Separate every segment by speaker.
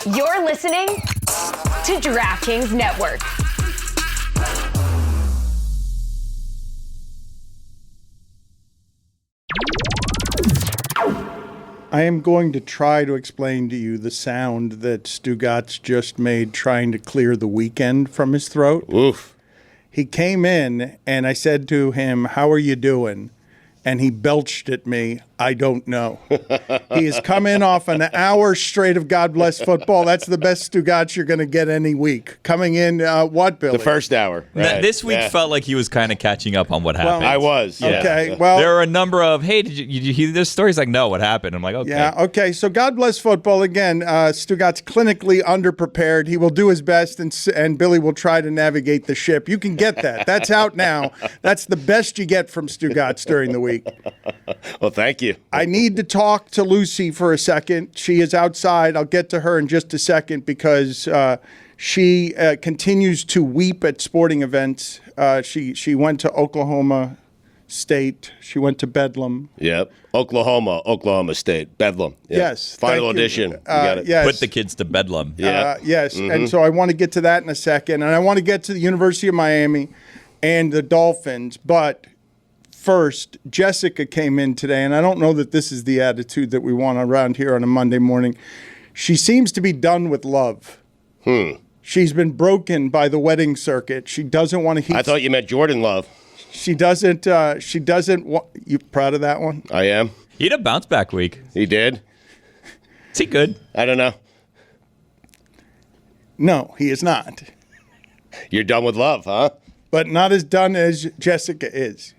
Speaker 1: You're listening to DraftKings Network.
Speaker 2: I am going to try to explain to you the sound that Stugotz just made trying to clear the weekend from his throat.
Speaker 3: Oof.
Speaker 2: He came in and I said to him, "How are you doing?" And he belched at me, "I don't know." He has come in off an hour straight of God Bless Football. That's the best Stugotz you're going to get any week. Coming in, what, Billy?
Speaker 3: The first hour. Right.
Speaker 4: This week felt like he was kind of catching up on what happened.
Speaker 3: I was. Yeah.
Speaker 2: Okay, well.
Speaker 4: There were a number of, hey, did you hear this story? He's like, no, what happened? I'm like, okay.
Speaker 2: Yeah, okay. So God Bless Football. Again, Stugotz clinically underprepared. He will do his best, and Billy will try to navigate the ship. You can get that. That's out now. That's the best you get from Stugotz during the week.
Speaker 3: Well, thank you.
Speaker 2: I need to talk to Lucy for a second. She is outside. I'll get to her in just a second because she continues to weep at sporting events. She went to Oklahoma State. She went to Bedlam.
Speaker 3: Yep. Oklahoma State. Bedlam. Yep.
Speaker 2: Yes.
Speaker 3: Final audition. You got it.
Speaker 2: Yes.
Speaker 4: Put the kids to Bedlam.
Speaker 3: Yeah.
Speaker 2: Yes. And so I want to get to that in a second. And I want to get to the University of Miami and the Dolphins. But first, Jessica came in today, and I don't know that this is the attitude that we want around here on a Monday morning. She seems to be done with love. She's been broken by the wedding circuit. She doesn't want to.
Speaker 3: I thought you meant Jordan Love.
Speaker 2: She doesn't. She doesn't. You proud of that one?
Speaker 3: I am.
Speaker 4: He had a bounce back week.
Speaker 3: He did.
Speaker 4: Is he good?
Speaker 3: I don't know.
Speaker 2: No, he is not.
Speaker 3: You're done with love, huh?
Speaker 2: But not as done as Jessica is.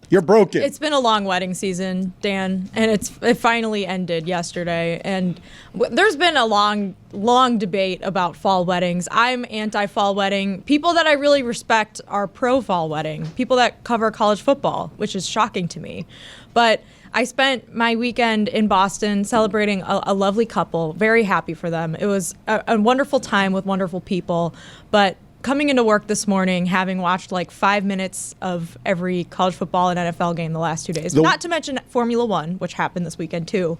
Speaker 2: You're broken.
Speaker 5: It's been a long wedding season, Dan, and it finally ended yesterday. And there's been a long debate about fall weddings. I'm anti-fall wedding. People that I really respect are pro-fall wedding. People that cover college football, which is shocking to me. But I spent my weekend in Boston celebrating a lovely couple. Very happy for them. It was a wonderful time with wonderful people. But coming into work this morning, having watched like 5 minutes of every college football and NFL game the last 2 days, not to mention Formula One, which happened this weekend too.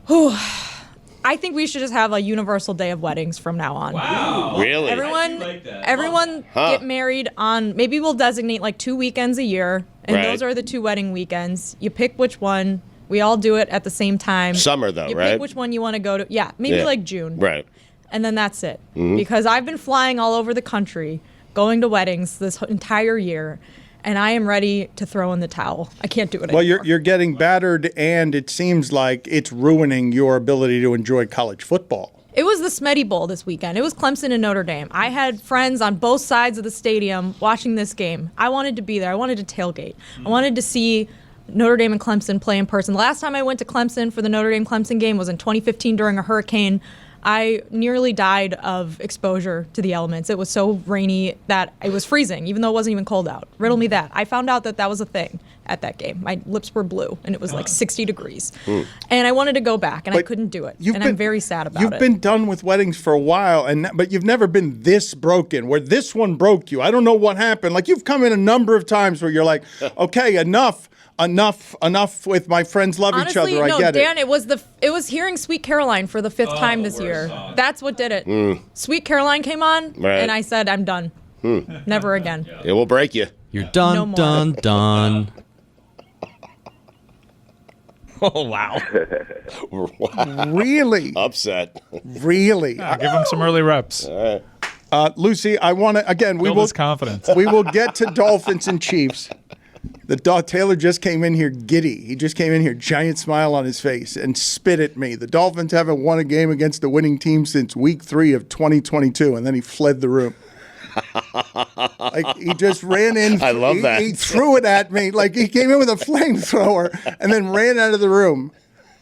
Speaker 5: I think we should just have a universal day of weddings from now on.
Speaker 4: Wow.
Speaker 3: Really?
Speaker 5: Everyone get married on, maybe we'll designate like 2 weekends a year, and
Speaker 3: Right.
Speaker 5: those are the 2 wedding weekends. You pick which one. We all do it at the same time.
Speaker 3: Summer, though,
Speaker 5: you
Speaker 3: right?
Speaker 5: pick which one you want to go to. Yeah, maybe like June.
Speaker 3: Right.
Speaker 5: And then that's it. Because I've been flying all over the country, going to weddings this entire year, and I am ready to throw in the towel. I can't do it anymore.
Speaker 2: Well, you're getting battered, and it seems like it's ruining your ability to enjoy college football.
Speaker 5: It was the Smetty Bowl this weekend. It was Clemson and Notre Dame. I had friends on both sides of the stadium watching this game. I wanted to be there. I wanted to tailgate. I wanted to see Notre Dame and Clemson play in person. The last time I went to Clemson for the Notre Dame-Clemson game was in 2015 during a hurricane. I nearly died of exposure to the elements. It was so rainy that it was freezing, even though it wasn't even cold out. Riddle me that. I found out that that was a thing at that game. My lips were blue, and it was like 60 degrees. And I wanted to go back, and I couldn't do it. And I'm very sad about it.
Speaker 2: You've been done with weddings for a while, but you've never been this broken, where this one broke you. I don't know what happened. Like, you've come in a number of times where you're like, okay, enough with my friends love each
Speaker 5: Honestly,
Speaker 2: other. I
Speaker 5: no,
Speaker 2: get
Speaker 5: Dan,
Speaker 2: it.
Speaker 5: it was hearing Sweet Caroline for the 5th time this year. That's what did it. Sweet Caroline came on,
Speaker 3: Right.
Speaker 5: and I said, I'm done. Never again.
Speaker 3: It will break you.
Speaker 6: You're done,
Speaker 5: No more.
Speaker 6: done.
Speaker 4: Oh, wow.
Speaker 2: Really?
Speaker 3: Upset.
Speaker 2: Really?
Speaker 7: Give him some early reps.
Speaker 2: Lucy, I want to, again,
Speaker 7: Build his confidence.
Speaker 2: we will get to Dolphins and Chiefs. Taylor just came in here giddy. He just came in here, giant smile on his face, and spit at me. The Dolphins haven't won a game against a winning team since week 3 of 2022, and then he fled the room. Like, he just ran in.
Speaker 3: I love that.
Speaker 2: He threw it at me. Like, he came in with a flamethrower and then ran out of the room.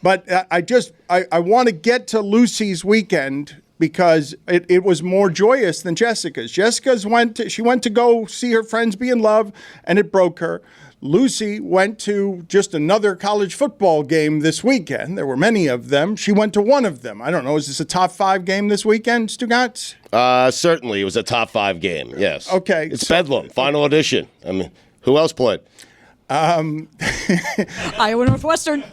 Speaker 2: But I want to get to Lucy's weekend because it was more joyous than Jessica's. Jessica's went to go see her friends be in love, and it broke her. Lucy went to just another college football game this weekend. There were many of them. She went to one of them. I don't know. Is this a top 5 game this weekend, Stugotz?
Speaker 3: Certainly, it was a top 5 game. Yes.
Speaker 2: Okay.
Speaker 3: It's Bedlam, final audition. I mean, who else played?
Speaker 5: Iowa Northwestern.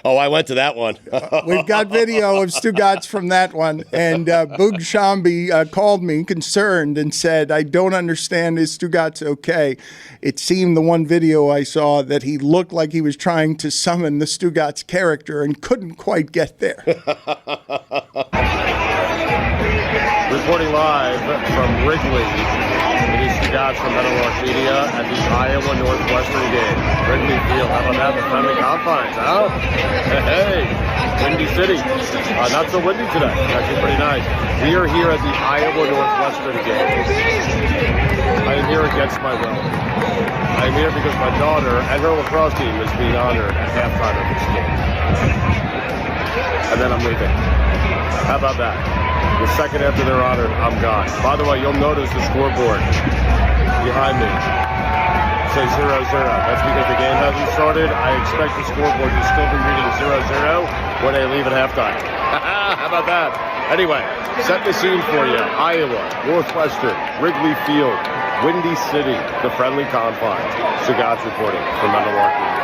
Speaker 3: Oh, I went to that one.
Speaker 2: We've got video of Stugotz from that one. And Boog Shambi called me concerned and said, I don't understand. Is Stugotz okay? It seemed the one video I saw that he looked like he was trying to summon the Stugotz character and couldn't quite get there.
Speaker 3: Reporting live from Wrigley. It is Stugotz from Bedlam Media at the Iowa Northwestern game. Wrigley Field. How about that? The friendly confines, huh? Hey, Windy City. Not so windy today. Actually pretty nice. We are here at the Iowa Northwestern game. I am here against my will. I am here because my daughter and her lacrosse team is being honored at halftime of this game. And then I'm leaving. How about that? The second after they're honored, I'm gone. By the way, you'll notice the scoreboard behind me says 0-0. That's because the game hasn't started. I expect the scoreboard to still be reading 0-0 when I leave at halftime. How about that? Anyway, set the scene for you. Iowa, Northwestern, Wrigley Field, Windy City, the friendly confines. Stugotz reporting from Milwaukee.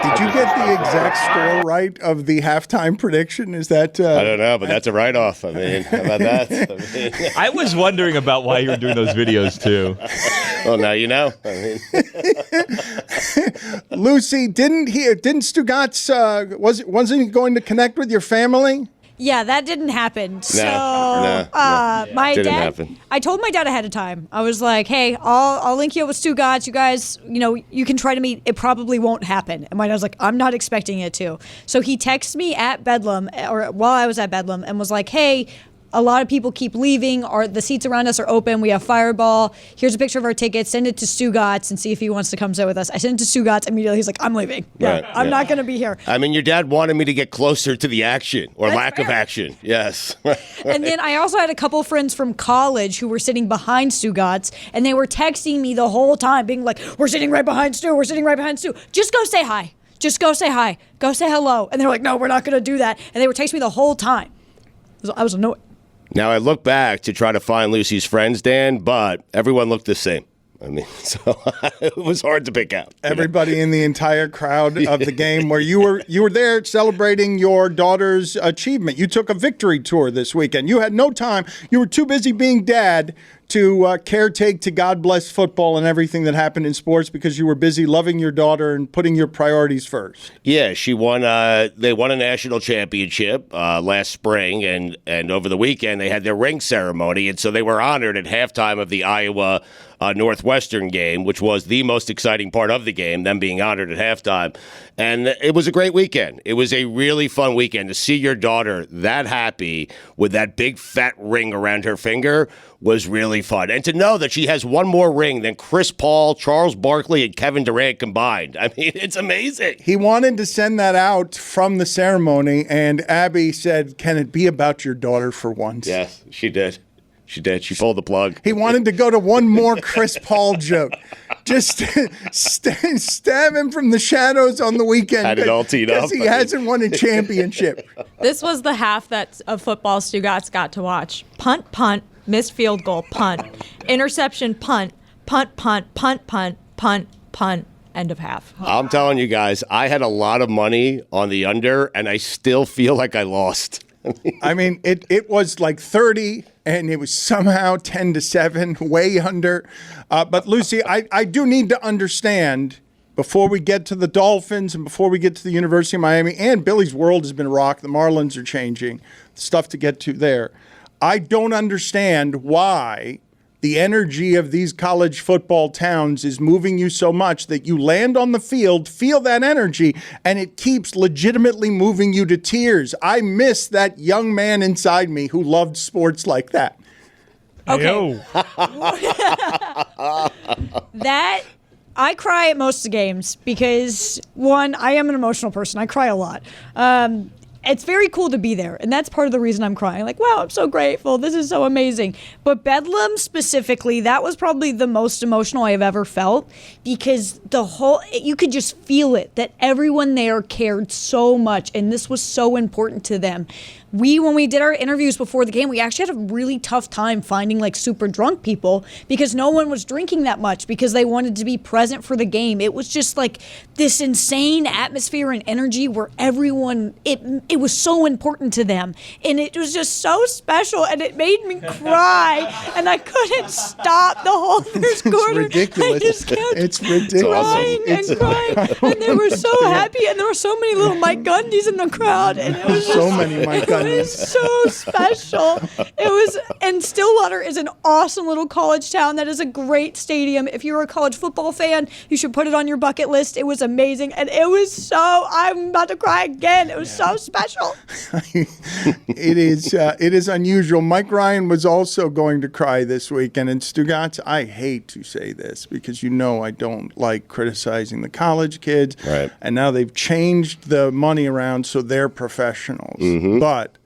Speaker 2: Did you get the exact score right of the halftime prediction? Is that?
Speaker 3: I don't know, but that's a write-off. I mean, how about that?
Speaker 4: I was wondering about why you were doing those videos too.
Speaker 3: Well, now you know. I mean.
Speaker 2: Lucy, didn't Stugotz wasn't he going to connect with your family?
Speaker 5: Yeah, that didn't happen. My
Speaker 3: Didn't
Speaker 5: dad,
Speaker 3: happen.
Speaker 5: I told my dad ahead of time. I was like, "Hey, I'll link you up with Stugotz. You guys, you can try to meet. It probably won't happen." And my dad was like, "I'm not expecting it to." So he texted me at Bedlam, or while I was at Bedlam, and was like, "Hey, a lot of people keep leaving. The seats around us are open. We have Fireball. Here's a picture of our tickets. Send it to Stugotz and see if he wants to come sit with us." I sent it to Stugotz immediately. He's like, "I'm leaving. I'm not going to be here."
Speaker 3: I mean, your dad wanted me to get closer to the action or
Speaker 5: That's
Speaker 3: lack of
Speaker 5: fair.
Speaker 3: action. Yes.
Speaker 5: And then I also had a couple friends from college who were sitting behind Stugotz, and they were texting me the whole time, being like, "We're sitting right behind Stu. We're sitting right behind Stu. Just go say hi. Just go say hi. Go say hello." And they're like, "No, we're not going to do that." And they were texting me the whole time. I was annoyed.
Speaker 3: Now, I look back to try to find Lucy's friends, Dan, but everyone looked the same. I mean, so it was hard to pick out.
Speaker 2: Everybody in the entire crowd of the game where you were there celebrating your daughter's achievement. You took a victory tour this weekend. You had no time. You were too busy being dad to caretake to God bless football and everything that happened in sports because you were busy loving your daughter and putting your priorities first.
Speaker 3: Yeah, she won. They won a national championship last spring, and over the weekend they had their ring ceremony, and so they were honored at halftime of the Iowa Northwestern game, which was the most exciting part of the game, them being honored at halftime. And it was a great weekend. It was a really fun weekend. To see your daughter that happy with that big fat ring around her finger was really fun. And to know that she has one more ring than Chris Paul, Charles Barkley, and Kevin Durant combined. I mean, it's amazing.
Speaker 2: He wanted to send that out from the ceremony, and Abby said, "Can it be about your daughter for once?"
Speaker 3: Yes, she did. She did. She pulled the plug.
Speaker 2: He wanted to go to one more Chris Paul joke. Just stab him from the shadows on the weekend.
Speaker 3: Had it all teed up.
Speaker 2: Because he hasn't won a championship.
Speaker 5: This was the half of football Stugotz got to watch. Punt, punt, missed field goal, punt. Interception, punt, punt, punt, punt, punt, punt, punt. End of half.
Speaker 3: I'm telling you guys, I had a lot of money on the under, and I still feel like I lost.
Speaker 2: I mean, it was like 30, and it was somehow 10-7, way under. But Lucy, I do need to understand, before we get to the Dolphins and before we get to the University of Miami, and Billy's world has been rocked. The Marlins are changing. Stuff to get to there. I don't understand why the energy of these college football towns is moving you so much that you land on the field, feel that energy, and it keeps legitimately moving you to tears. I miss that young man inside me who loved sports like that.
Speaker 5: Okay. That I cry at most of the games because, one, I am an emotional person. I cry a lot.
Speaker 6: it's very cool to be there. And that's part of the reason I'm crying. Like, wow, I'm so grateful. This is so amazing. But Bedlam specifically, that was probably the most emotional I've ever felt, because you could just feel it, that everyone there cared so much. And this was so important to them. When we did our interviews before the game, we actually had a really tough time finding like super drunk people, because no one was drinking that much because they wanted to be present for the game. It was just like this insane atmosphere and energy where everyone, it was so important to them. And it was just so special, and it made me cry, and I couldn't stop the whole third quarter.
Speaker 2: Ridiculous.
Speaker 6: I just kept
Speaker 2: It's ridiculous.
Speaker 6: crying and crying. And they were so happy, and there were so many little Mike Gundys in the crowd. And it was
Speaker 2: So
Speaker 6: just,
Speaker 2: many Mike
Speaker 6: it
Speaker 2: Gundys.
Speaker 6: was so special. And Stillwater is an awesome little college town that is a great stadium. If you're a college football fan, you should put it on your bucket list. It was amazing, and it was I'm about to cry again. It was so special.
Speaker 2: It is unusual. Mike Ryan was also going to cry this weekend. And Stugotz, I hate to say this because I don't like criticizing the college kids.
Speaker 8: Right.
Speaker 2: And now they've changed the money around so they're professionals. But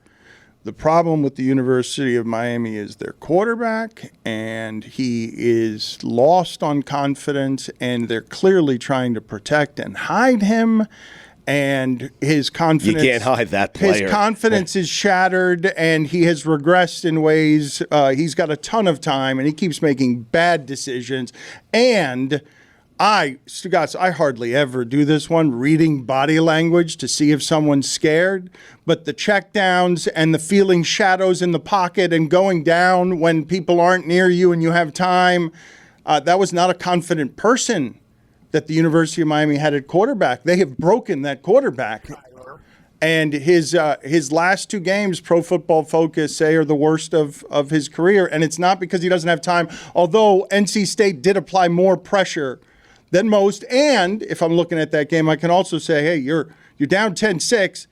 Speaker 2: the problem with the University of Miami is their quarterback, and he is lost on confidence, and they're clearly trying to protect and hide him. And his confidence,
Speaker 8: You can't hide that player.
Speaker 2: His confidence is shattered, and he has regressed in ways. He's got a ton of time, and he keeps making bad decisions. And Stugotz, I hardly ever do this one, reading body language to see if someone's scared. But the checkdowns and the feeling shadows in the pocket and going down when people aren't near you and you have time, that was not a confident person that the University of Miami had at quarterback. They have broken that quarterback. And his last two games, Pro Football Focus say, are the worst of his career. And it's not because he doesn't have time, although NC State did apply more pressure than most. And if I'm looking at that game, I can also say, hey, you're down 10-6.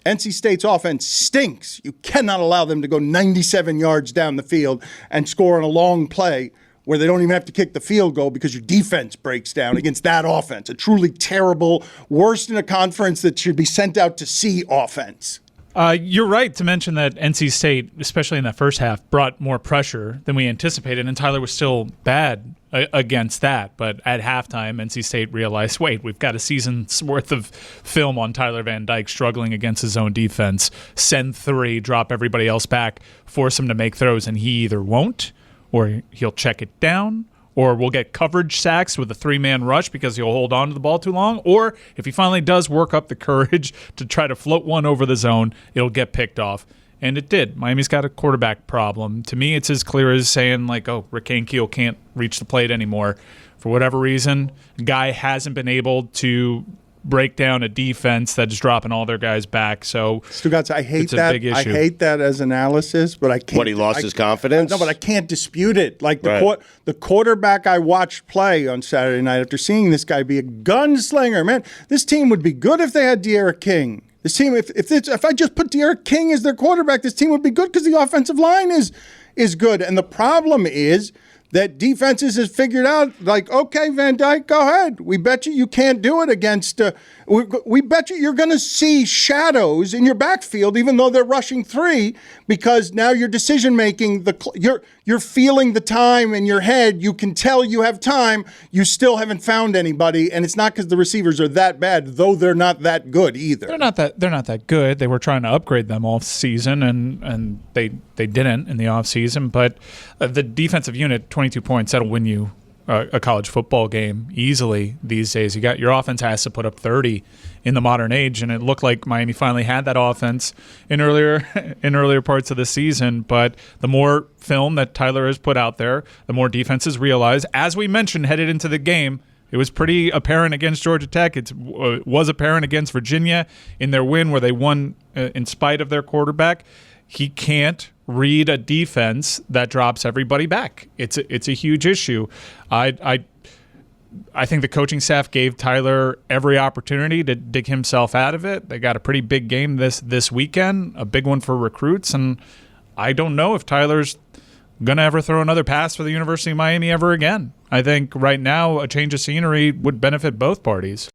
Speaker 2: NC State's offense stinks. You cannot allow them to go 97 yards down the field and score on a long play where they don't even have to kick the field goal because your defense breaks down against that offense. A truly terrible, worst in a conference that should be sent out to sea offense.
Speaker 7: You're right to mention that NC State, especially in that first half, brought more pressure than we anticipated, and Tyler was still bad against that. But at halftime, NC State realized, wait, we've got a season's worth of film on Tyler Van Dyke struggling against his own defense. Send three, drop everybody else back, force him to make throws, and he either won't, or he'll check it down, or we'll get coverage sacks with a three-man rush because he'll hold on to the ball too long, or if he finally does work up the courage to try to float one over the zone, it'll get picked off. And it did. Miami's got a quarterback problem. To me, it's as clear as saying, like, oh, Rick Ankiel can't reach the plate anymore. For whatever reason, guy hasn't been able to break down a defense that's dropping all their guys back. So
Speaker 2: Stugotz, I hate
Speaker 7: it's a
Speaker 2: that.
Speaker 7: big issue.
Speaker 2: I hate that as analysis, but I can't.
Speaker 8: What, he lost his confidence?
Speaker 2: No, but I can't dispute it. Like
Speaker 8: Right.
Speaker 2: the quarterback I watched play on Saturday night after seeing this guy be a gunslinger, man, this team would be good if they had De'Ara King. This team, if I just put De'Ara King as their quarterback, this team would be good because the offensive line is good. And the problem is that defenses has figured out, like, okay, Van Dyke, go ahead. We bet you can't do it against we bet you're going to see shadows in your backfield, even though they're rushing three, because now your decision making, you're feeling the time in your head. You can tell you have time. You still haven't found anybody, and it's not because the receivers are that bad, though they're not that good either.
Speaker 7: They're not that good. They were trying to upgrade them off season, and they didn't in the off season. But the defensive unit, 22 points, that'll win you a college football game easily these days. Your offense has to put up 30 in the modern age, and it looked like Miami finally had that offense in earlier parts of the season. But the more film that Tyler has put out there, the more defenses realize, as we mentioned headed into the game, it was pretty apparent against Georgia Tech. It was apparent against Virginia in their win where they won in spite of their quarterback. He can't read a defense that drops everybody back. It's a huge issue. I think the coaching staff gave Tyler every opportunity to dig himself out of it. They got a pretty big game this weekend, a big one for recruits, and I don't know if Tyler's going to ever throw another pass for the University of Miami ever again. I think right now a change of scenery would benefit both parties.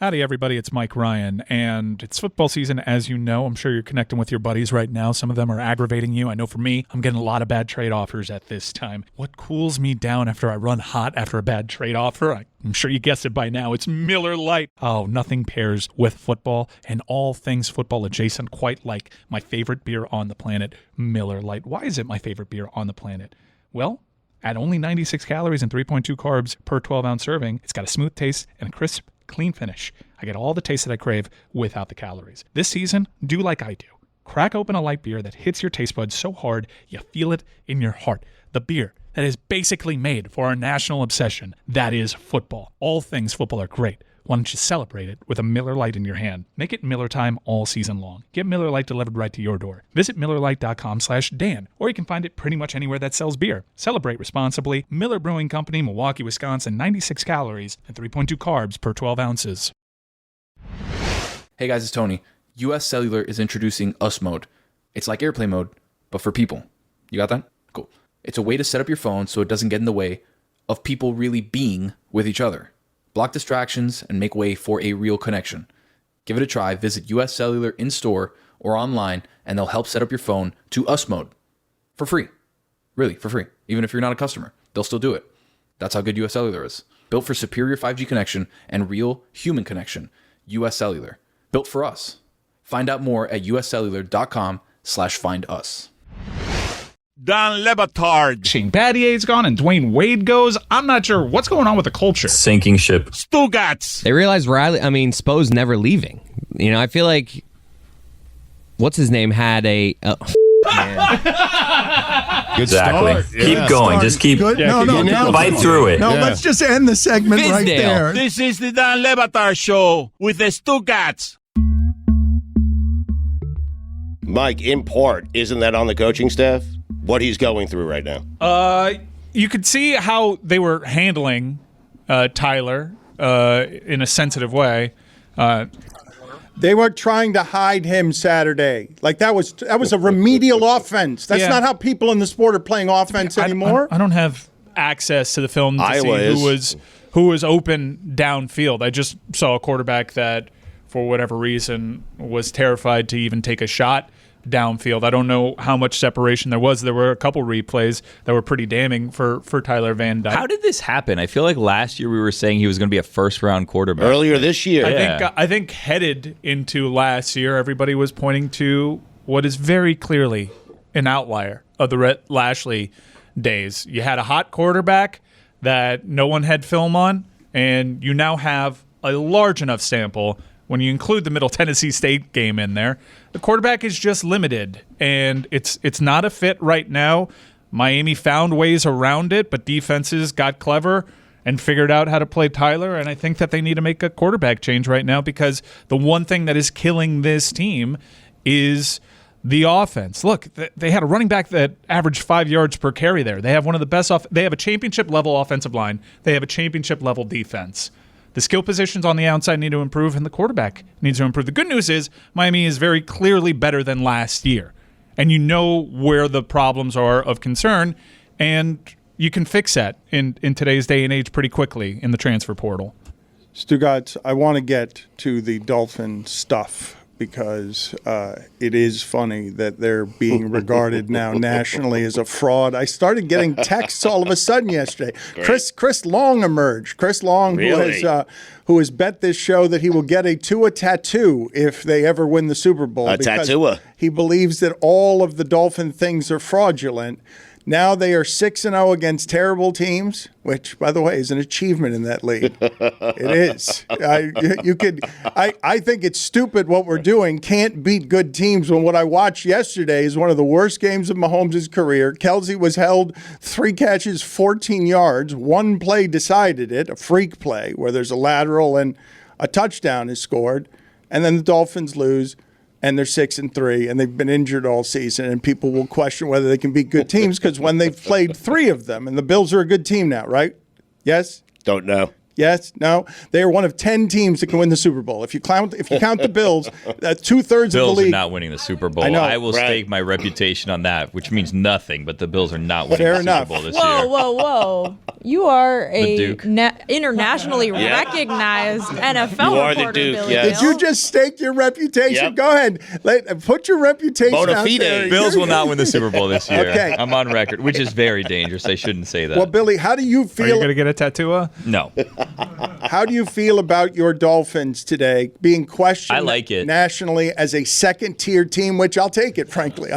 Speaker 7: Howdy, everybody. It's Mike Ryan, and it's football season, as you know. I'm sure you're connecting with your buddies right now. Some of them are aggravating you. I know for me, I'm getting a lot of bad trade offers at this time. What cools me down after I run hot after a bad trade offer? I'm sure you guessed it by now. It's Miller Lite. Oh, nothing pairs with football and all things football adjacent quite like my favorite beer on the planet, Miller Lite. Why is it my favorite beer on the planet? Well, at only 96 calories and 3.2 carbs per 12-ounce serving, it's got a smooth taste and a crisp, clean finish. I get all the taste that I crave without the calories. This season, do like I do. Crack open a light beer that hits your taste buds so hard you feel it in your heart. The beer that is basically made for our national obsession, that is football. All things football are great. Why don't you celebrate it with a Miller Lite in your hand? Make it Miller time all season long. Get Miller Lite delivered right to your door. Visit MillerLite.com/Dan, or you can find it pretty much anywhere that sells beer. Celebrate responsibly. Miller Brewing Company, Milwaukee, Wisconsin, 96 calories and 3.2 carbs per 12 ounces.
Speaker 9: Hey guys, it's Tony. US Cellular is introducing US Mode. It's like airplane mode, but for people. You got that? Cool. It's a way to set up your phone so it doesn't get in the way of people really being with each other. Block distractions and make way for a real connection. Give it a try. Visit US Cellular in-store or online, and they'll help set up your phone to US Mode. For free. Really, for free. Even if you're not a customer, they'll still do it. That's how good US Cellular is. Built for superior 5G connection and real human connection. US Cellular. Built for us. Find out more at uscellular.com/findus.
Speaker 10: Don Batard.
Speaker 7: Shane Battier's gone and Dwayne Wade goes. I'm not sure what's going on with the culture.
Speaker 4: Sinking ship.
Speaker 10: Stugotz.
Speaker 11: They realized Spo's never leaving. You know, I feel like what's his name had a
Speaker 8: Good
Speaker 4: Exactly.
Speaker 8: start.
Speaker 4: Keep going. Just keep
Speaker 2: Good. No.
Speaker 4: fight through it.
Speaker 2: No, let's just end the segment right
Speaker 11: Fizdale.
Speaker 2: there.
Speaker 10: This is the Don Batard Show with the Stugotz.
Speaker 8: Mike, in part, isn't that on the coaching staff? What he's going through right now?
Speaker 7: You could see how they were handling Tyler in a sensitive way.
Speaker 2: They were trying to hide him Saturday. Like that was a remedial offense. That's
Speaker 7: Yeah.
Speaker 2: not how people in the sport are playing offense anymore.
Speaker 7: I don't have access to the film to
Speaker 8: Iowa
Speaker 7: see who was open downfield. I just saw a quarterback that, for whatever reason, was terrified to even take a shot downfield. I don't know how much separation there was. There were a couple replays that were pretty damning for Tyler Van Dyke.
Speaker 4: How did this happen? I feel like last year we were saying he was going to be a first-round quarterback.
Speaker 8: Earlier this year.
Speaker 7: I think headed into last year, everybody was pointing to what is very clearly an outlier of the Rhett Lashley days. You had a hot quarterback that no one had film on, and you now have a large enough sample. When you include the Middle Tennessee State game in there, the quarterback is just limited, and it's not a fit right now. Miami found ways around it, but defenses got clever and figured out how to play Tyler, and I think that they need to make a quarterback change right now because the one thing that is killing this team is the offense. Look, they had a running back that averaged 5 yards per carry there. They have one of the best they have a championship-level offensive line. They have a championship-level defense. The skill positions on the outside need to improve, and the quarterback needs to improve. The good news is Miami is very clearly better than last year, and you know where the problems are of concern, and you can fix that in today's day and age pretty quickly in the transfer portal.
Speaker 2: Stugotz, I want to get to the Dolphin stuff because it is funny that they're being regarded now nationally as a fraud. I started getting texts all of a sudden yesterday. Chris Long emerged. Chris Long,
Speaker 8: Really?
Speaker 2: who has bet this show that he will get a Tua tattoo if they ever win the Super Bowl.
Speaker 8: A
Speaker 2: because
Speaker 8: tattoo?
Speaker 2: He believes that all of the Dolphin things are fraudulent. Now they are 6-0 against terrible teams, which, by the way, is an achievement in that league. It is. I think it's stupid what we're doing. Can't beat good teams when what I watched yesterday is one of the worst games of Mahomes' career. Kelce was held 3 catches, 14 yards. One play decided it, a freak play where there's a lateral and a touchdown is scored. And then the Dolphins lose. And they're 6-3, and they've been injured all season, and people will question whether they can beat good teams because when they've played 3 of them, and the Bills are a good team now, right? Yes?
Speaker 8: Don't know.
Speaker 2: Yes, no. They are one of 10 teams that can win the Super Bowl. If you count the Bills, that's 2/3 of the
Speaker 4: Bills are
Speaker 2: league.
Speaker 4: not winning the Super Bowl.
Speaker 2: I know.
Speaker 4: I will
Speaker 8: Right.
Speaker 4: stake my reputation on that, which means nothing. But the Bills are not winning
Speaker 2: Fair
Speaker 4: the
Speaker 2: enough.
Speaker 4: Super Bowl this
Speaker 5: Whoa,
Speaker 4: year.
Speaker 5: whoa! You are a
Speaker 4: Duke.
Speaker 5: internationally recognized NFL
Speaker 8: You are the
Speaker 5: reporter,
Speaker 8: Duke,
Speaker 5: Billy
Speaker 8: yes.
Speaker 2: Did you just stake your reputation?
Speaker 8: Yep.
Speaker 2: Go ahead. Put your reputation
Speaker 8: Bona
Speaker 2: out
Speaker 8: fide.
Speaker 2: there.
Speaker 4: Bills will not win the Super Bowl this year.
Speaker 2: Okay.
Speaker 4: I'm on record, which is very dangerous. I shouldn't say that.
Speaker 2: Well, Billy, how do you
Speaker 7: Are you
Speaker 2: feel?
Speaker 7: going to get a tattoo?
Speaker 4: No.
Speaker 2: How do you feel about your Dolphins today being questioned
Speaker 4: I like it.
Speaker 2: nationally as a second-tier team? Which I'll take it, frankly.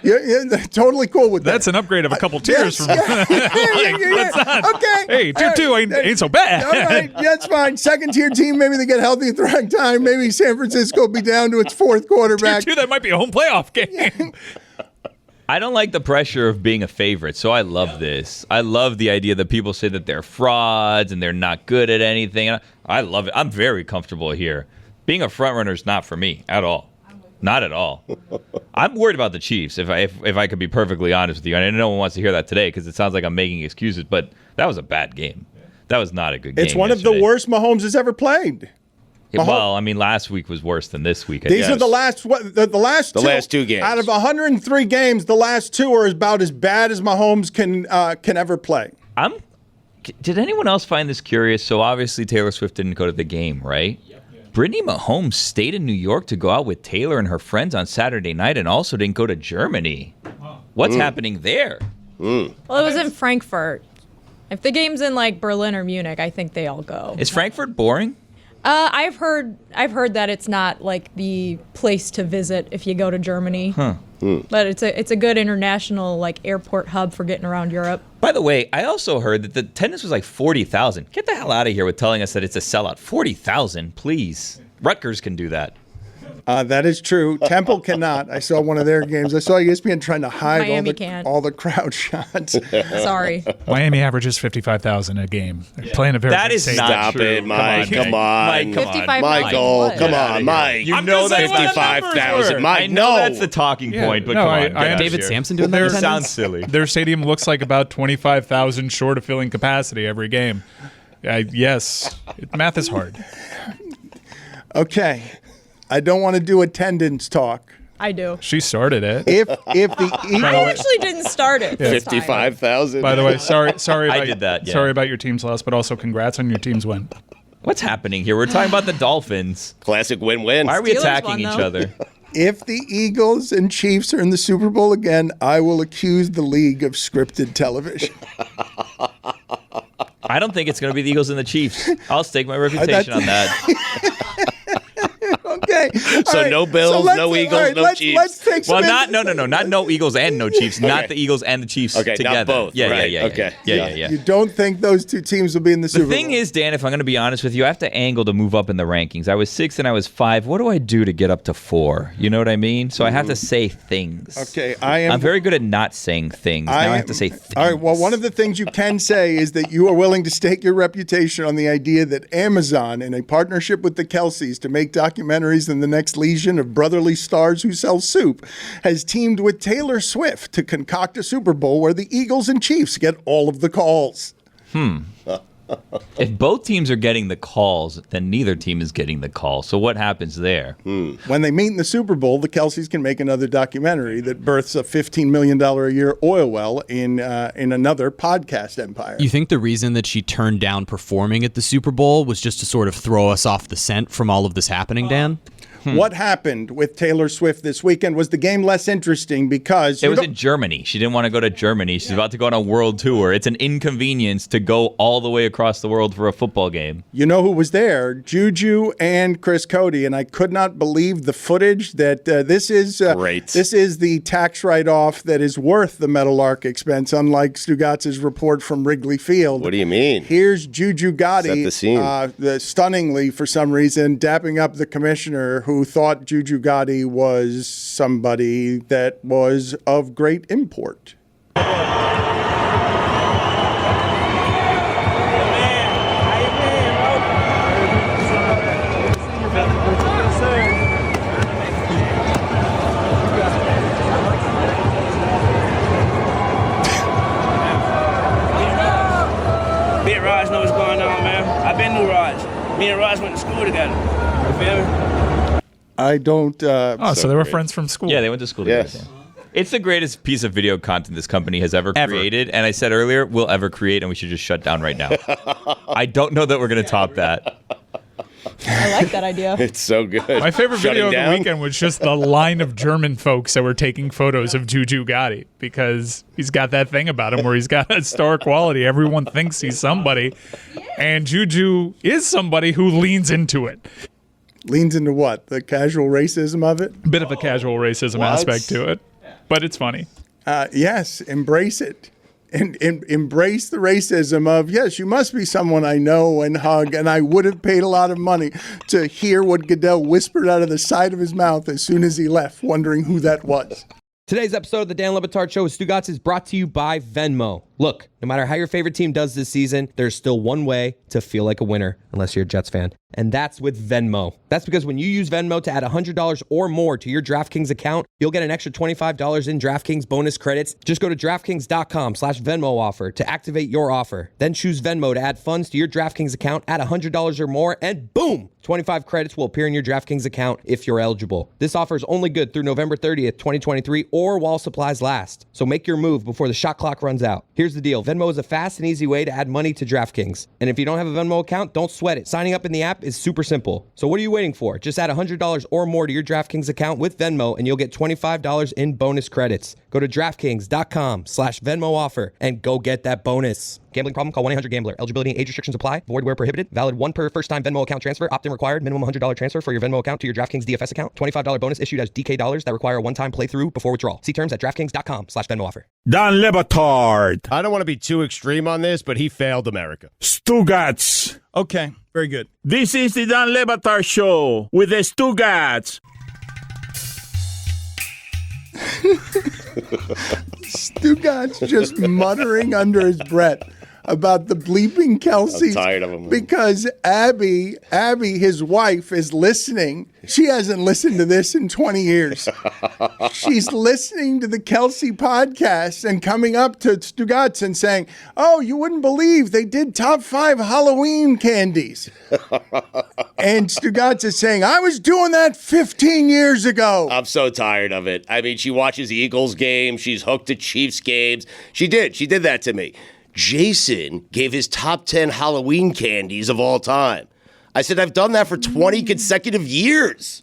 Speaker 2: You're totally cool with that.
Speaker 7: That's an upgrade of a couple tiers
Speaker 2: Yes,
Speaker 7: from.
Speaker 2: yeah. Okay.
Speaker 7: Hey, tier 2 ain't so bad.
Speaker 2: All right, that's fine. Second-tier team, maybe they get healthy at the right time. Maybe San Francisco will be down to its fourth
Speaker 7: Tier
Speaker 2: quarterback.
Speaker 7: 2, that might be a home playoff game.
Speaker 4: I don't like the pressure of being a favorite, so I love this. I love the idea that people say that they're frauds and they're not good at anything. I love it. I'm very comfortable here. Being a front runner is not for me at all. Not at all. I'm worried about the Chiefs, if I could be perfectly honest with you. And I know no one wants to hear that today because it sounds like I'm making excuses, but that was a bad game. That was not a good game.
Speaker 2: It's one of
Speaker 4: yesterday.
Speaker 2: the worst Mahomes has ever played.
Speaker 4: Well, I mean, last week was worse than this week. I
Speaker 2: These
Speaker 4: guess.
Speaker 2: are the last
Speaker 8: last two games.
Speaker 2: Out of 103 games, the last two are about as bad as Mahomes can ever play.
Speaker 4: Did anyone else find this curious? So obviously Taylor Swift didn't go to the game, right? Yep. Brittany Mahomes stayed in New York to go out with Taylor and her friends on Saturday night and also didn't go to Germany. What's happening there?
Speaker 5: Well, it was in Frankfurt. If the game's in like Berlin or Munich, I think they all go.
Speaker 4: Is Frankfurt boring?
Speaker 5: I've heard that it's not like the place to visit if you go to Germany. But it's a good international like airport hub for getting around Europe.
Speaker 4: By the way, I also heard that the attendance was like 40,000. Get the hell out of here with telling us that it's a sellout. 40,000, please. Rutgers can do that.
Speaker 2: That is true. Temple cannot. I saw one of their games. I saw ESPN trying to hide
Speaker 5: Miami can't.
Speaker 2: all the crowd shots.
Speaker 5: Sorry.
Speaker 7: Miami averages 55,000 a game. They're playing a very
Speaker 4: That
Speaker 7: good
Speaker 4: is
Speaker 7: safe-
Speaker 4: not
Speaker 8: Stop
Speaker 4: true.
Speaker 8: it, Mike. Come on.
Speaker 4: Mike, come on.
Speaker 5: 55,000
Speaker 8: Michael,
Speaker 5: what?
Speaker 8: come
Speaker 4: Get outta
Speaker 8: on,
Speaker 4: here.
Speaker 8: Mike.
Speaker 4: You
Speaker 7: I'm
Speaker 4: know
Speaker 7: just
Speaker 4: that's
Speaker 7: saying what the numbers
Speaker 8: 55,000.
Speaker 7: were.
Speaker 8: Mike,
Speaker 4: I know
Speaker 8: no.
Speaker 4: that's the talking point, but
Speaker 7: no,
Speaker 4: come on.
Speaker 7: I
Speaker 4: get out of
Speaker 12: David
Speaker 4: here.
Speaker 12: Sampson doing that
Speaker 7: There's-
Speaker 12: attendance?
Speaker 4: Sounds silly.
Speaker 7: Their stadium looks like about 25,000 short of filling capacity every game. Yes, math is hard.
Speaker 2: Okay. I don't want to do attendance talk.
Speaker 5: I do.
Speaker 7: She started it.
Speaker 2: If the
Speaker 5: I actually didn't start it. this time.
Speaker 8: 55,000.
Speaker 7: By the way, sorry.
Speaker 4: I
Speaker 7: About,
Speaker 4: did that, yeah.
Speaker 7: Sorry about your team's loss, but also congrats on your team's win.
Speaker 4: What's happening here? We're talking about the Dolphins.
Speaker 8: Classic win-win.
Speaker 4: Why are we
Speaker 5: Steelers
Speaker 4: attacking
Speaker 5: won,
Speaker 4: each
Speaker 5: though.
Speaker 4: other?
Speaker 2: If the Eagles and Chiefs are in the Super Bowl again, I will accuse the league of scripted television.
Speaker 4: I don't think it's going to be the Eagles and the Chiefs. I'll stake my reputation on that.
Speaker 2: Okay.
Speaker 8: So
Speaker 2: All right.
Speaker 8: no Bills,
Speaker 2: let's-
Speaker 8: no Eagles,
Speaker 2: all right,
Speaker 8: no
Speaker 2: let's,
Speaker 8: Chiefs.
Speaker 2: Let's take some
Speaker 4: Well, not no Eagles and no Chiefs. Not the Eagles and the Chiefs
Speaker 8: Okay, not
Speaker 4: together.
Speaker 8: both.
Speaker 4: Yeah,
Speaker 8: Right,
Speaker 4: yeah.
Speaker 8: okay.
Speaker 4: Yeah.
Speaker 2: You don't think those two teams will be in the Super
Speaker 4: The thing
Speaker 2: Bowl?
Speaker 4: is, Dan, if I'm going to be honest with you, I have to angle to move up in the rankings. I was 6 and I was 5. What do I do to get up to 4? You know what I mean? So I have to say things.
Speaker 2: Okay, I'm
Speaker 4: very good at not saying things. Now I have to say things.
Speaker 2: All right, well, one of the things you can say is that you are willing to stake your reputation on the idea that Amazon, in a partnership with the Kelces to make documentaries in the next legion of brotherly stars who sell soup, has teamed with Taylor Swift to concoct a Super Bowl where the Eagles and Chiefs get all of the calls.
Speaker 4: If both teams are getting the calls, then neither team is getting the call. So what happens there?
Speaker 2: When they meet in the Super Bowl, the Kelces can make another documentary that births a $15 million a year oil well in another podcast empire.
Speaker 12: You think the reason that she turned down performing at the Super Bowl was just to sort of throw us off the scent from all of this happening, Dan?
Speaker 2: What happened with Taylor Swift this weekend? Was the game less interesting because
Speaker 4: It was in Germany. She didn't want to go to Germany. She's about to go on a world tour. It's an inconvenience to go all the way across the world for a football game.
Speaker 2: You know who was there? Juju and Chris Cody, and I could not believe the footage that this is
Speaker 8: Great.
Speaker 2: This is the tax write-off that is worth the Meadowlark expense, unlike Stugotz's report from Wrigley Field.
Speaker 8: What do you mean?
Speaker 2: Here's Juju Gotti,
Speaker 8: Set the scene.
Speaker 2: stunningly for some reason, dapping up the commissioner who thought Juju Gotti was somebody that was of great import.
Speaker 13: Big Raj know what's going on, man. I've
Speaker 10: Me and Ross went to school together. You feel me?
Speaker 2: I don't.
Speaker 7: So they were friends from school.
Speaker 4: Yeah, they went to school together.
Speaker 8: Yes.
Speaker 4: It's the greatest piece of video content this company has ever created, and I said earlier, will ever create, and we should just shut down right now. I don't know that we're going to top that.
Speaker 5: I like that idea.
Speaker 8: It's so good.
Speaker 7: My favorite
Speaker 8: Shutting
Speaker 7: video of
Speaker 8: down?
Speaker 7: the weekend was just the line of German folks that were taking photos of Juju Gotti because he's got that thing about him where he's got a star quality. Everyone thinks he's somebody, and Juju is somebody who leans into it.
Speaker 2: Leans into what? The casual racism of it?
Speaker 7: Bit of a casual racism aspect to it, but it's funny.
Speaker 2: Yes, embrace it. And embrace the racism of, yes, you must be someone I know and hug, and I would have paid a lot of money to hear what Goodell whispered out of the side of his mouth as soon as he left, wondering who that was.
Speaker 11: Today's episode of the Dan Le Batard Show with Stugotz is brought to you by Venmo. Look, no matter how your favorite team does this season, there's still one way to feel like a winner, unless you're a Jets fan, and that's with Venmo. That's because when you use Venmo to add $100 or more to your DraftKings account, you'll get an extra $25 in DraftKings bonus credits. Just go to DraftKings.com/Venmo offer to activate your offer. Then choose Venmo to add funds to your DraftKings account, add $100 or more, and boom! 25 credits will appear in your DraftKings account if you're eligible. This offer is only good through November 30th, 2023, or while supplies last. So make your move before the shot clock runs out. Here's the deal. Venmo is a fast and easy way to add money to DraftKings. And if you don't have a Venmo account, don't sweat it. Signing up in the app is super simple. So what are you waiting for? Just add $100 or more to your DraftKings account with Venmo and you'll get $25 in bonus credits. Go to DraftKings.com/Venmo offer and go get that bonus. Gambling problem? Call 1-800-GAMBLER. Eligibility and age restrictions apply. Void where prohibited. Valid one per first time Venmo account transfer. Opt-in required. Minimum $100 transfer for your Venmo account to your DraftKings DFS account. $25 bonus issued as DK dollars that require a one-time playthrough before withdrawal. See terms at DraftKings.com/Venmo offer.
Speaker 10: Dan Le Batard.
Speaker 8: I don't want to be too extreme on this, but he failed America.
Speaker 10: Stugotz.
Speaker 2: Okay, very good.
Speaker 10: This is the Dan Le Batard Show with the Stugotz.
Speaker 2: Stugotz just muttering under his breath about the bleeping Kelce.
Speaker 8: I'm tired of him.
Speaker 2: Because Abby, his wife, is listening. She hasn't listened to this in 20 years. She's listening to the Kelce podcast and coming up to Stugotz and saying, oh, you wouldn't believe they did top 5 Halloween candies. And Stugotz is saying, I was doing that 15 years ago.
Speaker 8: I'm so tired of it. I mean, she watches Eagles games. She's hooked to Chiefs games. She did that to me. Jason gave his top 10 Halloween candies of all time. I said, I've done that for 20 consecutive years.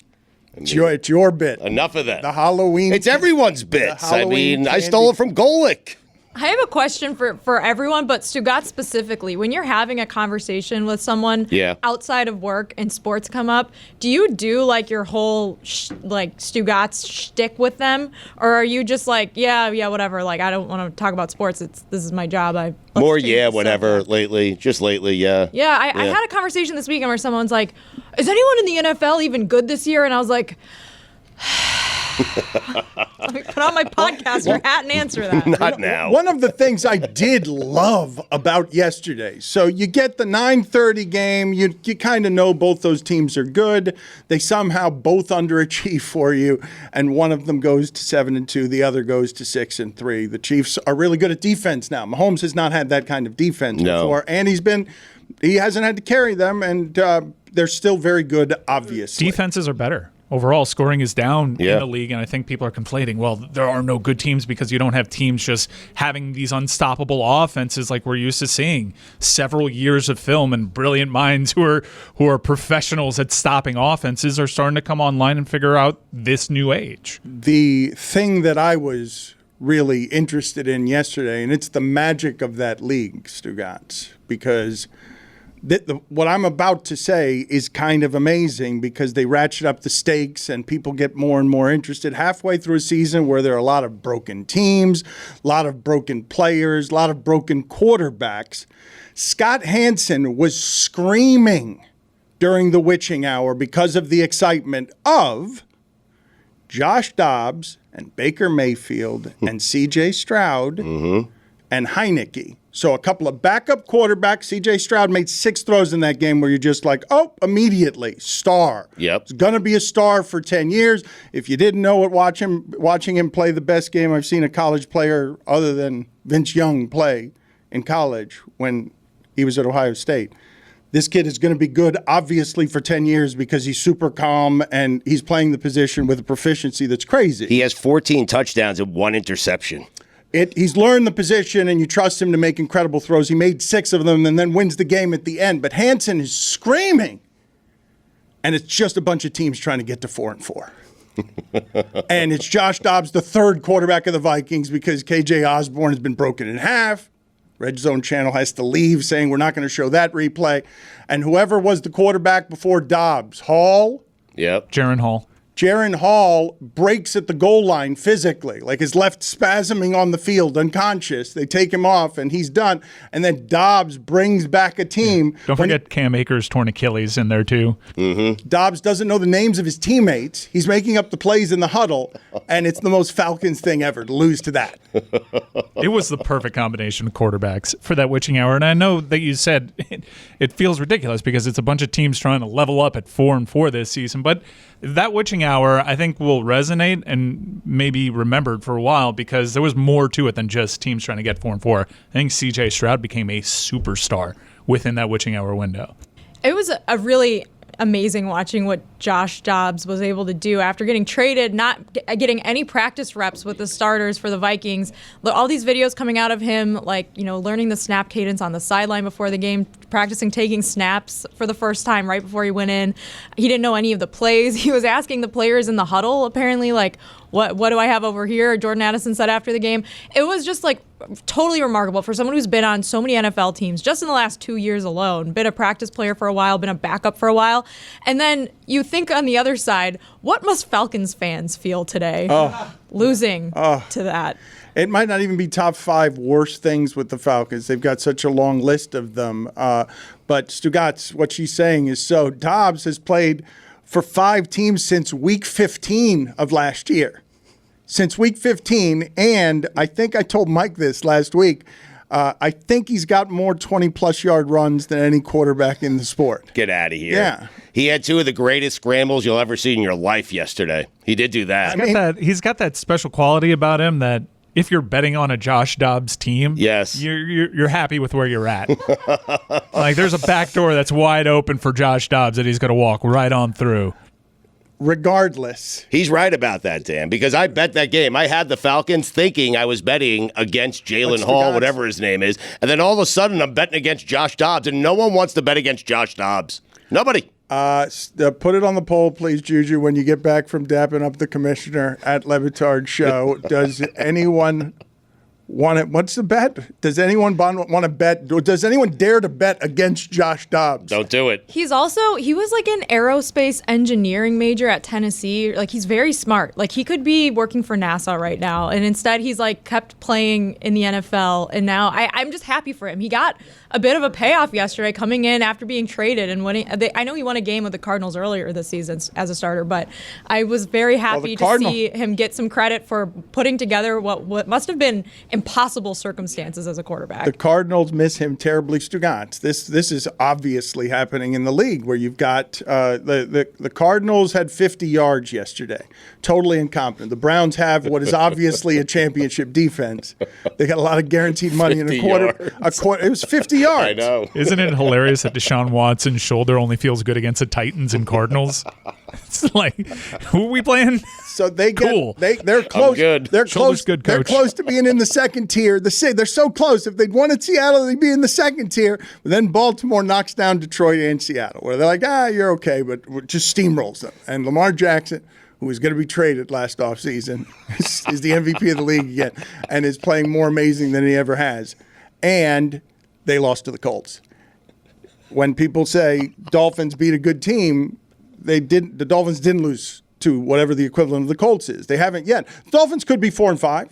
Speaker 8: I mean,
Speaker 2: It's your bit.
Speaker 8: Enough of that.
Speaker 2: The Halloween.
Speaker 8: It's everyone's bits. I mean,
Speaker 2: Halloween
Speaker 8: I stole it from Golick.
Speaker 5: I have a question for everyone, but Stugotz specifically. When you're having a conversation with someone outside of work and sports come up, do you do like your whole Stugotz shtick with them, or are you just like, yeah, whatever? Like, I don't want to talk about sports. This is my job.
Speaker 8: Whatever. Lately, yeah.
Speaker 5: Yeah, I had a conversation this weekend where someone's like, "Is anyone in the NFL even good this year?" And I was like, let me put on my podcaster hat and answer that.
Speaker 8: Not now.
Speaker 2: One of the things I did love about yesterday, so you get the 9:30 game, you kind of know both those teams are good. They somehow both underachieve for you, and one of them goes to 7-2, the other goes to 6-3. The Chiefs are really good at defense now. Mahomes has not had that kind of defense before, and he hasn't had to carry them, and they're still very good, obviously.
Speaker 7: Defenses are better. Overall, scoring is down in the league, and I think people are complaining, well, there are no good teams because you don't have teams just having these unstoppable offenses like we're used to seeing. Several years of film and brilliant minds who are professionals at stopping offenses are starting to come online and figure out this new age.
Speaker 2: The thing that I was really interested in yesterday, and it's the magic of that league, Stugotz, because what I'm about to say is kind of amazing because they ratchet up the stakes and people get more and more interested halfway through a season where there are a lot of broken teams, a lot of broken players, a lot of broken quarterbacks. Scott Hansen was screaming during the witching hour because of the excitement of Josh Dobbs and Baker Mayfield and C.J. Stroud and Heineke. So a couple of backup quarterbacks. C.J. Stroud made 6 throws in that game where you're just like, oh, immediately, star.
Speaker 8: Yep.
Speaker 2: He's going to be a star for 10 years. If you didn't know it, watching him play the best game I've seen a college player other than Vince Young play in college when he was at Ohio State. This kid is going to be good, obviously, for 10 years because he's super calm and he's playing the position with a proficiency that's crazy.
Speaker 8: He has 14 touchdowns and 1 interception.
Speaker 2: He's learned the position, and you trust him to make incredible throws. He made 6 of them and then wins the game at the end. But Hansen is screaming, and it's just a bunch of teams trying to get to 4-4. And it's Josh Dobbs, the third quarterback of the Vikings, because KJ Osborne has been broken in half. Red Zone Channel has to leave, saying we're not going to show that replay. And whoever was the quarterback before Dobbs, Hall?
Speaker 8: Yep.
Speaker 2: Jaron Hall breaks at the goal line physically, like is left spasming on the field, unconscious. They take him off, and he's done. And then Dobbs brings back a team.
Speaker 7: Don't forget Cam Akers torn Achilles in there, too.
Speaker 8: Mm-hmm.
Speaker 2: Dobbs doesn't know the names of his teammates. He's making up the plays in the huddle, and it's the most Falcons thing ever to lose to that.
Speaker 7: It was the perfect combination of quarterbacks for that witching hour. And I know that you said it feels ridiculous because it's a bunch of teams trying to level up at 4-4 this season, but that witching hour, I think, will resonate and maybe remembered for a while because there was more to it than just teams trying to get 4-4. I think C.J. Stroud became a superstar within that witching hour window.
Speaker 5: It was a really amazing watching what Josh Dobbs was able to do after getting traded, not getting any practice reps with the starters for the Vikings. All these videos coming out of him, like, learning the snap cadence on the sideline before the game, practicing taking snaps for the first time right before he went in. He didn't know any of the plays. He was asking the players in the huddle, apparently, like, what do I have over here? Jordan Addison said after the game. It was just like totally remarkable for someone who's been on so many NFL teams just in the last 2 years alone, been a practice player for a while, been a backup for a while. And then you think on the other side, what must Falcons fans feel today losing to that?
Speaker 2: It might not even be top 5 worst things with the Falcons. They've got such a long list of them. But Stugotz, what she's saying is so Dobbs has played for 5 teams since week 15 of last year. Since week 15, and I think I told Mike this last week, I think he's got more 20-plus yard runs than any quarterback in the sport.
Speaker 8: Get out of here.
Speaker 2: Yeah.
Speaker 8: He had 2 of the greatest scrambles you'll ever see in your life yesterday. He did do that.
Speaker 7: He's got that special quality about him that if you're betting on a Josh Dobbs team,
Speaker 8: yes,
Speaker 7: you're happy with where you're at. Like there's a back door that's wide open for Josh Dobbs that he's going to walk right on through.
Speaker 2: Regardless.
Speaker 8: He's right about that, Dan, because I bet that game. I had the Falcons thinking I was betting against Jalen Hall, whatever his name is, and then all of a sudden I'm betting against Josh Dobbs, and no one wants to bet against Josh Dobbs. Nobody.
Speaker 2: Put it on the poll, please, Juju, when you get back from dapping up the commissioner at Batard Show. Does anyone want it? What's the bet? Does anyone want to bet? Does anyone dare to bet against Josh Dobbs?
Speaker 8: Don't do it.
Speaker 5: He was like an aerospace engineering major at Tennessee. Like he's very smart. Like he could be working for NASA right now. And instead he's like kept playing in the NFL. And now I'm just happy for him. He got a bit of a payoff yesterday coming in after being traded and winning. I know he won a game with the Cardinals earlier this season as a starter, but I was very happy to see him get some credit for putting together what must have been impossible circumstances as a quarterback.
Speaker 2: The Cardinals miss him terribly, Stugotz. This is obviously happening in the league where you've got the Cardinals had 50 yards yesterday, totally incompetent. The Browns have what is obviously a championship defense. They got a lot of guaranteed money in a quarter. It was 50 yards.
Speaker 8: I know.
Speaker 7: Isn't it hilarious that Deshaun Watson's shoulder only feels good against the Titans and Cardinals? It's like, who are we playing?
Speaker 2: So they're close. They're close.
Speaker 7: Good,
Speaker 2: they're
Speaker 7: coach.
Speaker 2: close to being in the second tier. They're so close. If they'd won at Seattle, they'd be in the second tier. But then Baltimore knocks down Detroit and Seattle, where they're like, you're okay, but just steamrolls them. And Lamar Jackson, who is going to be traded last offseason, is the MVP of the league again, and is playing more amazing than he ever has. And they lost to the Colts. When people say Dolphins beat a good team, they didn't. The Dolphins didn't lose to whatever the equivalent of the Colts is. They haven't yet. The Dolphins could be 4-5.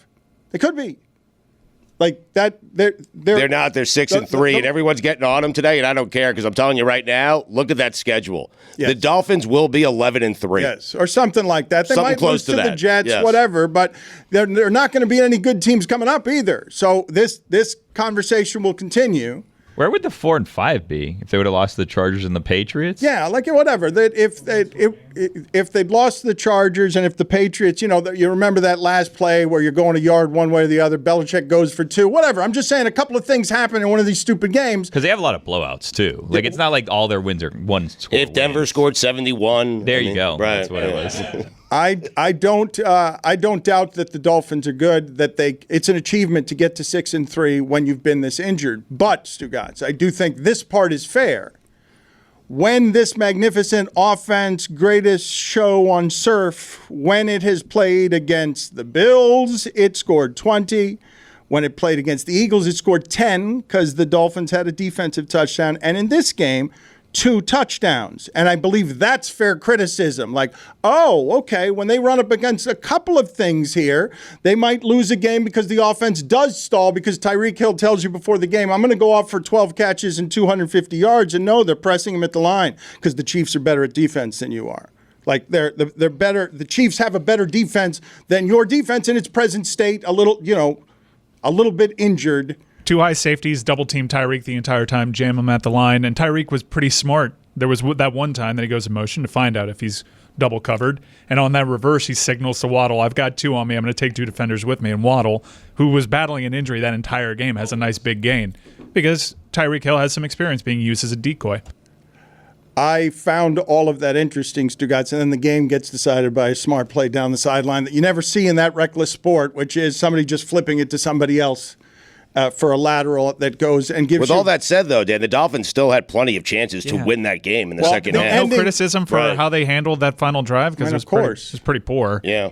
Speaker 2: They could be. Like that. They're
Speaker 8: not. They're 6-3, and everyone's getting on them today, and I don't care because I'm telling you right now. Look at that schedule. Yes. The Dolphins will be 11-3.
Speaker 2: Yes, or something like that. They
Speaker 8: something
Speaker 2: might
Speaker 8: close
Speaker 2: lose to
Speaker 8: that.
Speaker 2: the Jets,
Speaker 8: yes.
Speaker 2: whatever. But they're not going to be any good teams coming up either. So this conversation will continue.
Speaker 4: Where would the 4 and 5 be if they would have lost to the Chargers and the Patriots?
Speaker 2: Yeah, like whatever. That if they'd lost to the Chargers and if the Patriots, you remember that last play where you're going a yard one way or the other, Belichick goes for 2, whatever. I'm just saying a couple of things happen in one of these stupid games.
Speaker 4: Because they have a lot of blowouts too. Like it's not like all their wins are one score.
Speaker 8: If Denver scored 71,
Speaker 4: there you go.
Speaker 8: Right,
Speaker 4: That's what it was.
Speaker 2: I don't doubt that the Dolphins are good. That it's an achievement to get to 6-3 when you've been this injured. But Stugotz, I do think this part is fair. When this magnificent offense, greatest show on surf, when it has played against the Bills, it scored 20. When it played against the Eagles, it scored 10 because the Dolphins had a defensive touchdown. And in this game, 2 touchdowns. And I believe that's fair criticism. Like, oh, okay, when they run up against a couple of things here, they might lose a game because the offense does stall because Tyreek Hill tells you before the game, I'm going to go off for 12 catches and 250 yards. And no, they're pressing him at the line because the Chiefs are better at defense than you are. Like they're better. The Chiefs have a better defense than your defense in its present state, a little bit injured.
Speaker 7: 2 high safeties, double team Tyreek the entire time, jam him at the line, and Tyreek was pretty smart. There was that one time that he goes in motion to find out if he's double covered, and on that reverse, he signals to Waddle, I've got 2 on me, I'm going to take 2 defenders with me, and Waddle, who was battling an injury that entire game, has a nice big gain, because Tyreek Hill has some experience being used as a decoy.
Speaker 2: I found all of that interesting, Stugotz, and then the game gets decided by a smart play down the sideline that you never see in that reckless sport, which is somebody just flipping it to somebody else. For a lateral that goes and gives.
Speaker 8: With all that said, though, Dan, the Dolphins still had plenty of chances to win that game in the second half.
Speaker 7: No criticism for how they handled that final drive because it was pretty poor.
Speaker 8: Yeah.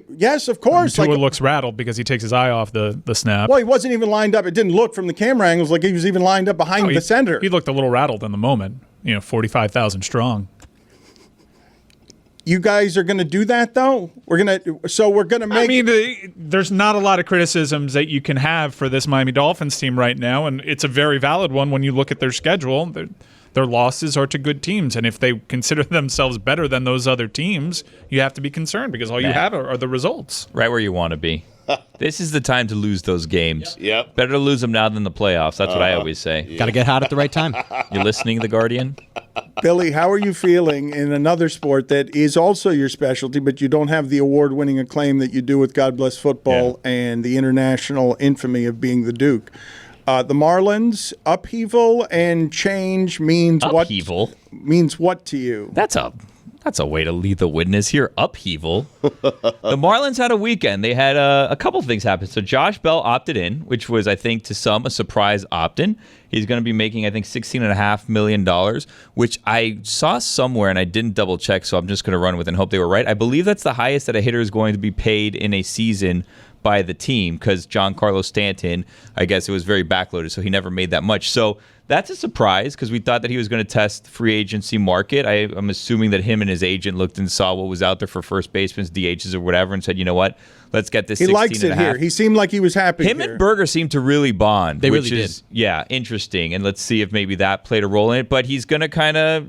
Speaker 2: Yes, of course.
Speaker 7: Tua looks rattled because he takes his eye off the snap.
Speaker 2: Well, he wasn't even lined up. It didn't look from the camera angles like he was even lined up behind the center.
Speaker 7: He looked a little rattled in the moment. 45,000 strong.
Speaker 2: You guys are going to do that, though? We're going to make...
Speaker 7: I mean, there's not a lot of criticisms that you can have for this Miami Dolphins team right now, and it's a very valid one when you look at their schedule. Their losses are to good teams, and if they consider themselves better than those other teams, you have to be concerned because all you have are the results.
Speaker 4: Right where you want to be. This is the time to lose those games.
Speaker 8: Yep.
Speaker 4: Better to lose them now than the playoffs. That's what I always say.
Speaker 12: Got to get hot at the right time.
Speaker 4: You listening, The Guardian?
Speaker 2: Billy, how are you feeling in another sport that is also your specialty, but you don't have the award-winning acclaim that you do with God Bless Football and the international infamy of being the Duke? The Marlins, upheaval and change means what?
Speaker 4: Upheaval?
Speaker 2: Means what to you?
Speaker 4: That's a way to lead the witness here. Upheaval. The Marlins had a weekend. They had a couple things happen. So Josh Bell opted in, which was, I think, to some, a surprise opt-in. He's going to be making, I think, $16.5 million, which I saw somewhere, and I didn't double-check, so I'm just going to run with it and hope they were right. I believe that's the highest that a hitter is going to be paid in a season by the team because Giancarlo Stanton, I guess it was very backloaded, so he never made that much. So that's a surprise because we thought that he was going to test the free agency market. I'm assuming that him and his agent looked and saw what was out there for first basemen, DHs, or whatever, and said, you know what, let's get this.
Speaker 2: He likes it here. He seemed like he was happy.
Speaker 4: Him and Berger seemed to really bond.
Speaker 12: They
Speaker 4: which
Speaker 12: really
Speaker 4: is,
Speaker 12: did.
Speaker 4: Yeah, interesting. And let's see if maybe that played a role in it. But he's going to kind of,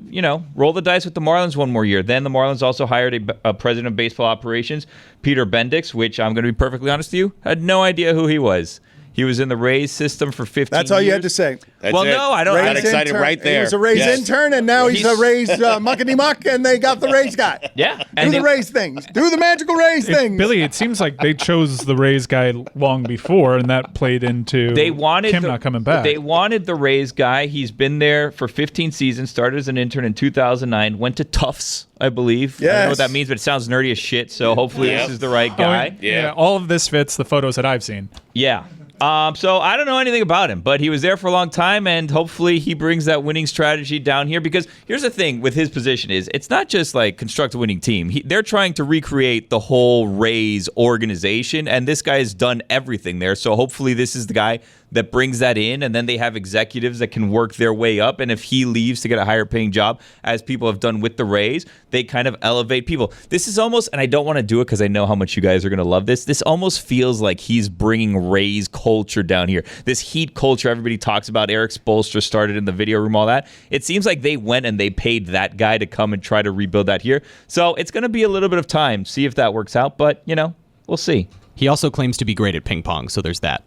Speaker 4: roll the dice with the Marlins one more year. Then the Marlins also hired a president of baseball operations, Peter Bendix, which I'm going to be perfectly honest with you, had no idea who he was. He was in the Rays system for 15 years.
Speaker 2: That's all you had to say.
Speaker 4: No, I don't.
Speaker 2: Rays
Speaker 8: got excited
Speaker 2: intern.
Speaker 8: right there.
Speaker 2: He was a Rays intern, and now he's a Rays muckety-muck, and they got the Rays guy.
Speaker 4: Yeah.
Speaker 2: Do the Rays things. Do the magical Rays things.
Speaker 7: Billy, it seems like they chose the Rays guy long before, and that played into Kim not coming back.
Speaker 4: They wanted the Rays guy. He's been there for 15 seasons, started as an intern in 2009, went to Tufts, I believe.
Speaker 2: Yes.
Speaker 4: I don't know what that means, but it sounds nerdy as shit, so hopefully this is the right guy.
Speaker 7: Yeah, all of this fits the photos that I've seen.
Speaker 4: Yeah. So I don't know anything about him, but he was there for a long time, and hopefully he brings that winning strategy down here. Because here's the thing with his position is it's not just like construct a winning team. They're trying to recreate the whole Rays organization, and this guy has done everything there. So hopefully this is the guy that brings that in, and then they have executives that can work their way up. And if he leaves to get a higher paying job, as people have done with the Rays, they kind of elevate people. This is almost, and I don't want to do it because I know how much you guys are going to love this. This almost feels like he's bringing Rays culture down here. This Heat culture everybody talks about. Eric Spoelstra started in the video room, all that. It seems like they went and they paid that guy to come and try to rebuild that here. So it's going to be a little bit of time. See if that works out, but, we'll see.
Speaker 12: He also claims to be great at ping pong, so there's that.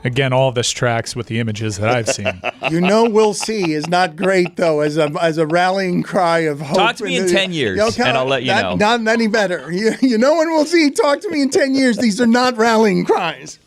Speaker 7: Again, all this tracks with the images that I've seen.
Speaker 2: We'll see is not great, though, as a rallying cry of hope.
Speaker 4: Talk to me in 10 years, and I'll let you know.
Speaker 2: Not any better. When we'll see, talk to me in 10 years. These are not rallying cries.